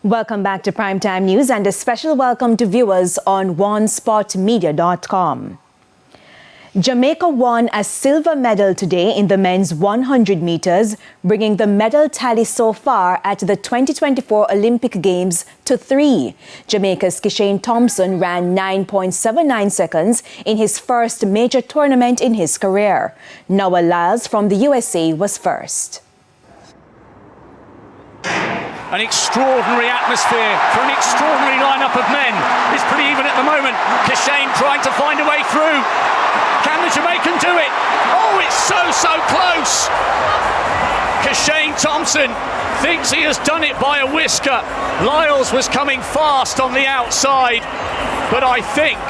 Welcome back to Primetime News and a special welcome to viewers on onespotmedia.com. Jamaica won a silver medal today in the men's 100 meters, bringing the medal tally so far at the 2024 Olympic Games to 3. Jamaica's Kishane Thompson ran 9.79 seconds in his first major tournament in his career. Noah Lyles from the USA was first. An extraordinary atmosphere for an extraordinary lineup of men. It's pretty even at the moment. Kishane trying to find a way through. Can the Jamaican do it? Oh, it's so close. Kishane Thompson thinks he has done it by a whisker. Lyles was coming fast on the outside, but I think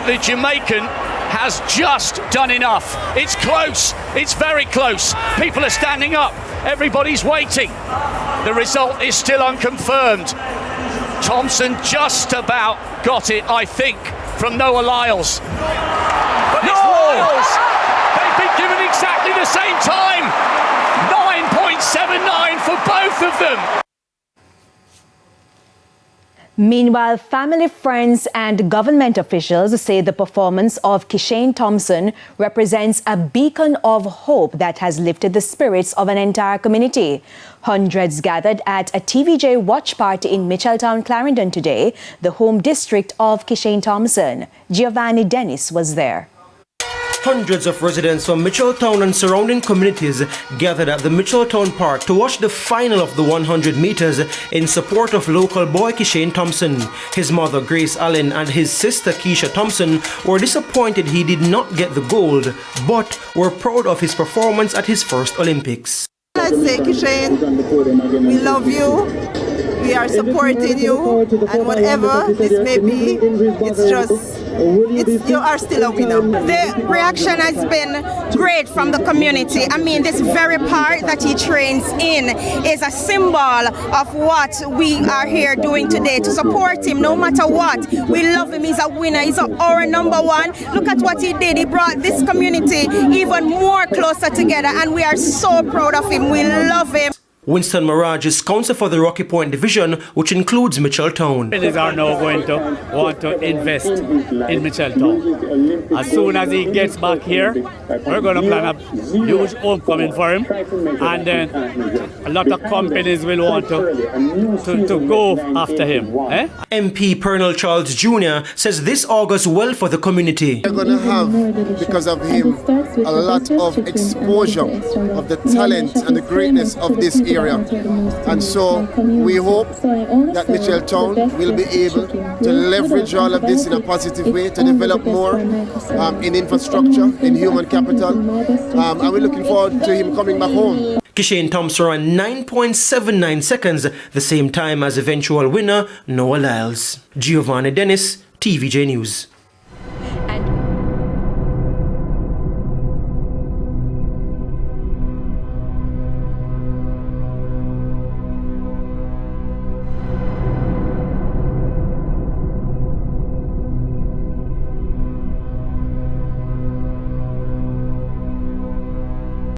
the Jamaican has just done enough. It's close. It's very close. People are standing up. Everybody's waiting. The result is still unconfirmed. Thompson just about got it, I think, from Noah Lyles. But it's Lyles! They've been given exactly the same time. 9.79 for both of them. Meanwhile, family, friends and government officials say the performance of Kishane Thompson represents a beacon of hope that has lifted the spirits of an entire community. Hundreds gathered at a TVJ watch party in Mitchelltown, Clarendon today, the home district of Kishane Thompson. Giovanni Dennis was there. Hundreds of residents from Mitchelltown and surrounding communities gathered at the Mitchelltown Park to watch the final of the 100 meters in support of local boy Kishane Thompson. His mother Grace Allen and his sister Keisha Thompson were disappointed he did not get the gold, but were proud of his performance at his first Olympics. I'd say, Kishane, we love you. We are supporting you, and whatever this may be, you are still a winner. The reaction has been great from the community. I mean, this very part that he trains in is a symbol of what we are here doing today, to support him no matter what. We love him. He's a winner. He's our number one. Look at what he did. He brought this community even more closer together, and we are so proud of him. We love him. Winston Mirage is counsel for the Rocky Point division, which includes Mitchelltown. Companies are now going to want to invest in Mitchelltown. As soon as he gets back here, we're going to plan a huge homecoming for him, and then a lot of companies will want to go after him. MP Pernell Charles Jr. says this augurs well for the community. We're going to have, because of him, a lot of exposure of the talent and the greatness of this area. And so we hope that Mitchelltown will be able to leverage all of this in a positive way to develop more in infrastructure, in human capital, and we're looking forward to him coming back home. Kishane Thompson ran 9.79 seconds, the same time as eventual winner Noah Lyles. Giovanni Dennis, TVJ News.